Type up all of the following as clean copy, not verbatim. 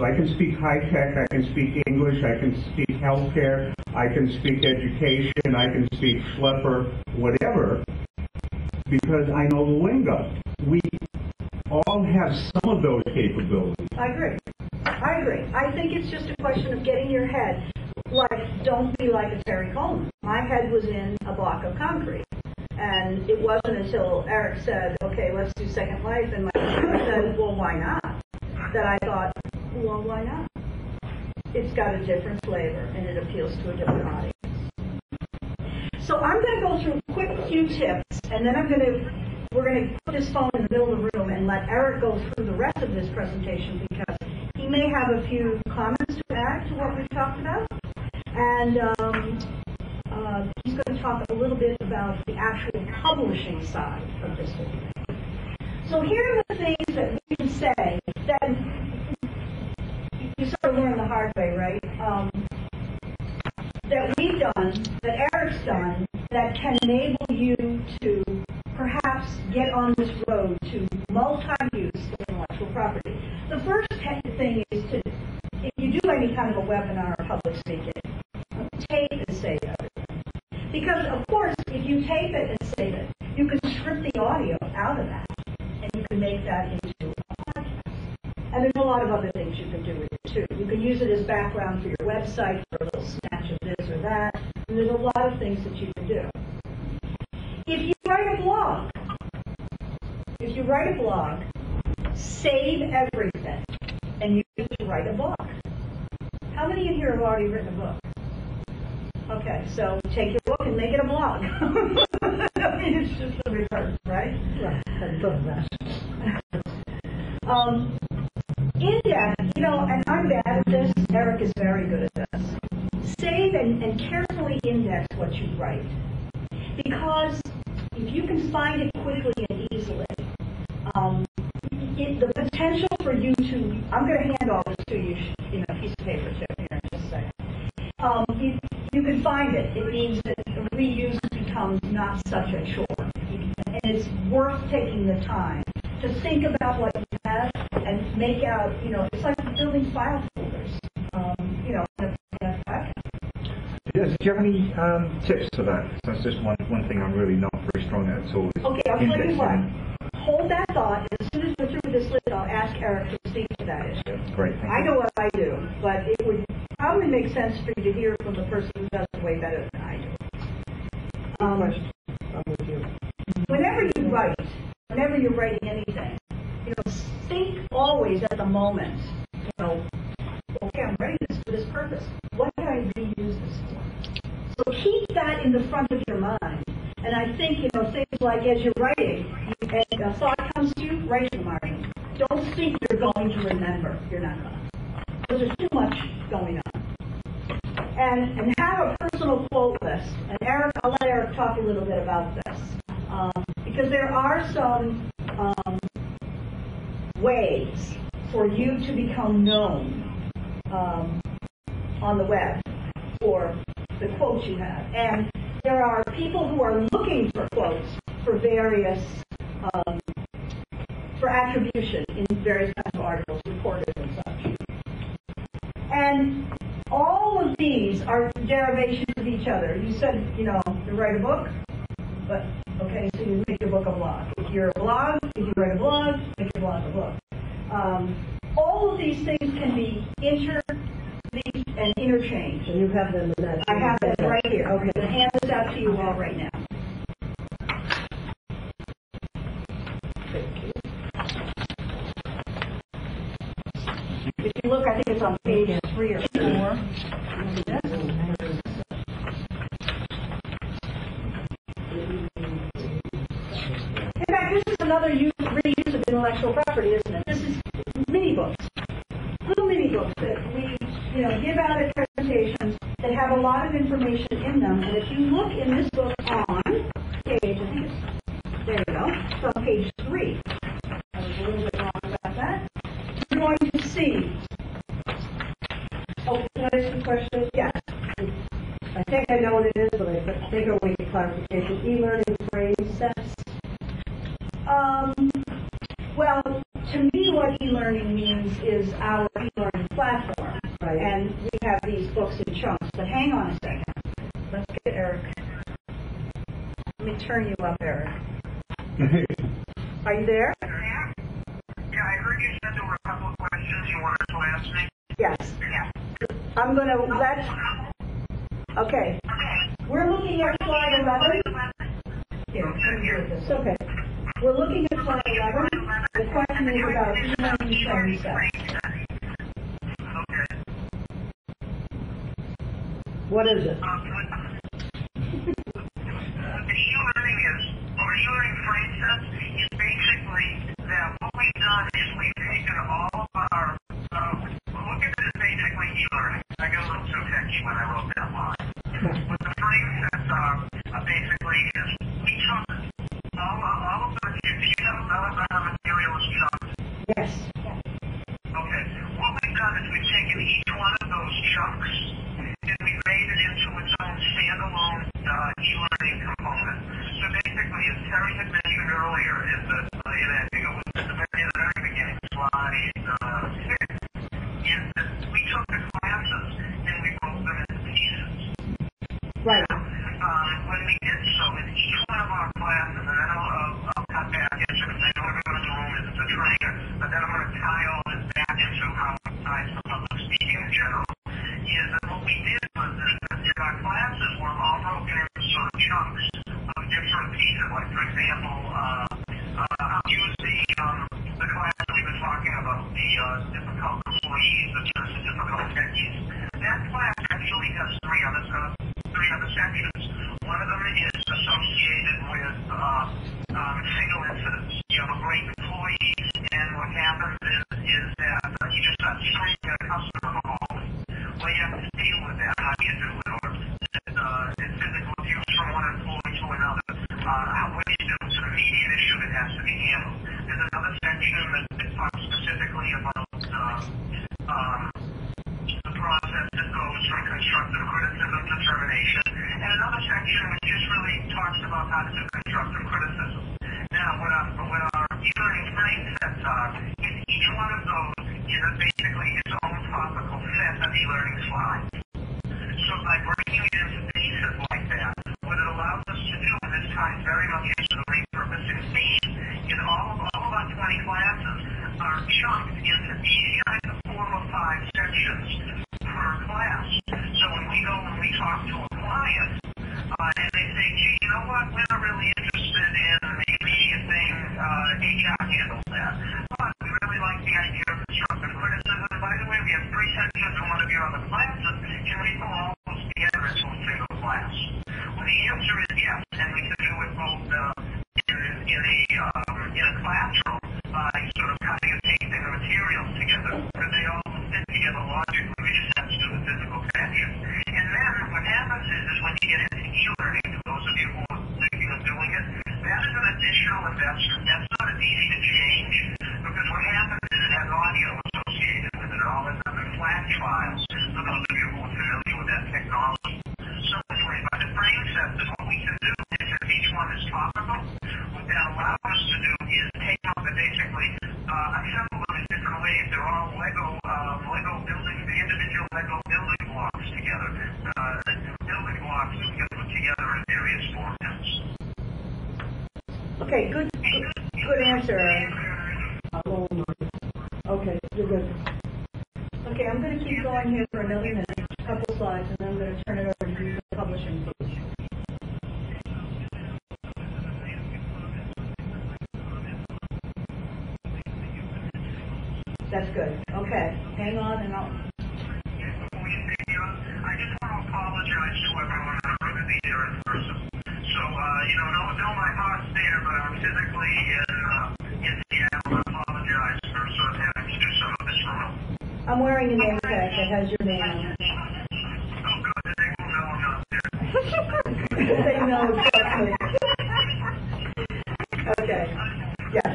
So I can speak high tech, I can speak English, I can speak healthcare, I can speak education, I can speak schlepper, whatever, because I know the lingo. We all have some of those capabilities. I agree. I think it's just a question of getting your head, like, don't be like a Terry Coleman. My head was in a block of concrete. And it wasn't until Eric said, okay, let's do Second Life, and my husband said, well, why not? That I thought, well, why not? It's got a different flavor, and it appeals to a different audience. So I'm going to go through a quick few tips, and then we're going to put this phone in the middle of the room and let Eric go through the rest of this presentation, because he may have a few comments to add to what we've talked about. And he's going to talk a little bit about the actual publishing side of this whole thing. So here are the things that we can say that you sort of learn the hard way, right? That we've done, that Eric's done, that can enable you to perhaps get on this road to multi-use intellectual property. The first thing is to, if you do any kind of a webinar or public speaking, tape and save everything. Because, of course, if you tape it and save it, you can strip the audio out of that, and you can make that into a podcast. And there's a lot of other things you can do with it, too. You can use it as background for your website, for a little snatch of this or that, and there's a lot of things that you can do. If you write a blog, save everything, and use it to write a blog. How many in here have already written a book? Okay, so take your book and make it a blog. I mean, it's just the reverse, right? Right, I've done that. Index, and I'm bad at this. Eric is very good at this. Save and carefully index what you write. Because if you can find it quickly and easily, the potential for you to, I'm going to hand all this to you in a piece of paper too, here in just a second. If you can find it, it means that reuse becomes not such a chore. And it's worth taking the time to think about what you have and make out, it's like building file folders, in a podcast. Do you have any tips for that? That's just one thing I'm really not very strong at all. Okay, I'll tell you what. Hold that thought, and as soon as we're through this list, I'll ask Eric to speak to that issue. Great. I know what I do, but it would probably make sense for you to hear from the person who does it way better than I do. Question. I'm with you. Whenever you're writing anything, think always at the moment, okay, I'm writing this for this purpose. What can I reuse this for? So keep that in the front of your mind. And I think, things like as you're writing, and a thought comes to you, write your mind. Don't think you're going to remember. You're not going to. Because there's too much going on. And have a personal quote list. And Eric, I'll let Eric talk a little bit about this. Because there are some ways for you to become known on the web for the quotes you have. And there are people who are looking for quotes for various, for attribution in various kinds of articles, reported and such. And all of these are derivations of each other. You said, you write a book, but, okay, so you make your book a blog. If you're a blog, if you write a blog, make your blog a book. All of these things can be interlinked and interchanged. And you have them in that. I have them right here. Okay, I'm going to hand this out to you all right now. Thank you. If you look, I think it's on page 3 or 4. In fact, this is another reuse of intellectual property, isn't it? This is mini books, little mini books that we, give out at presentations that have a lot of information in them. And if you look in this book on page, I think it's, there you go, it's on page 3. I was a little bit wrong about that. You're going to see. Oh, can I ask a question? Yes. I think I know what it is, but I think I'll make a clarification. E-learning frame sets. Well, to me what e-learning means is our e-learning platform, Right. and we have these books in chunks. But hang on a second. Let's get Eric. Let me turn you up, Eric. Are you there? Yeah, I heard you said there were a couple of questions you wanted to ask me. Yes. Yeah. I'm going to okay. We're looking at slide 11. Here, let me do this. Okay. We're looking at slide 11. The question is about e-learning training sets. Okay. What is it? The e-learning e-learning frame sets is basically that what we've done is we've taken all of our, look at it as basically e-learning. I got a little too techy when I wrote that line. What the frame sets are basically is we took all of the, material is chunks. Yes. Okay. What we've done is we've taken each one of those chunks and we've made it into its own standalone e-learning component. So basically, as Terry had mentioned earlier, I think it was at the very beginning, slide 6, is that we took the classes and we broke them into pieces. Right. When we did so, in each one of our classes, and then I'll cut back into it, I know everyone in the room is a trainer, but then I'm going to tie all this back into how I public speaking in general, is that what we did was that our classes were all broken into sort of chunks of different pieces. Like, for example, I'll use the class that we've been talking about, the difficult employees, the difficult techies. That class actually has three other sections. One of them is associated with single incidents. You have a great employee, and what happens is that you just got straight to a customer home. Well, you have to deal with that. How do you do it? Or it's physical abuse from one employee to another. What do you do? It's an immediate issue that has to be handled. There's another section that talks specifically about the process that goes from constructive criticism to termination, and another section which just really talks about how to do constructive criticism. Now, what our e-learning frame sets are, is each one of those is basically its own topical set of e-learning slides. So by breaking it into pieces like that, what it allows us to do, and this ties very much into the repurposing theme, is all of our 20 classes are chunked into either 4 or 5 sections per class. So when we go and we talk to a client, and they say, gee, you know what, we're not really interested in the immediate thing, HR handles that. But we really like the idea of constructive criticism. And by the way, we have 3 sections in one of your other classes. Can we pull all those together into a single class? Well, the answer is yes, and we can do it both in a classroom by sort of cutting and pasting the materials together, where they all fit together logically. We just have to do the physical connection. And then what happens is when you get into e-learning, for those of you who are thinking of doing it, that is an additional investment. That's not as easy to change, because what happens is it has audio associated with it. All ends up in flash files, for those of you who are familiar with that technology. So anyway, by the frame sets, what we can do is if each one is topical, what that allows us to do is take out the basically assemble them in different ways. They're all Lego building, the individual Lego building blocks together. Building blocks that get put together in various formats. Okay, good answer, Eric. Okay, you're good. Okay, I'm going to keep going here for another minute, a couple slides, and then I'm going to turn it over to the publishing page. That's good. Okay, hang on and I'll... Before you continue, I just want to apologize to everyone who couldn't be there in person. So, no, my heart's there, but I'm physically in Seattle. I apologize for sort of having to do some of this remote. I'm wearing a name tag that has your name on it. Oh, good. They will know I'm not there. They know exactly. Okay. Yes.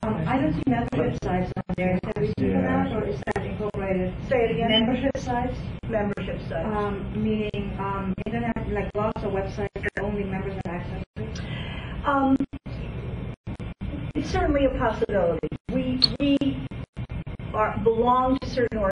I don't see membership sites on there. Have we seen that, or is that incorporated? Say it again. Membership sites? Membership sites. Meaning internet, like blogs or websites that only members have access to? It's certainly a possibility. We belong to answer nor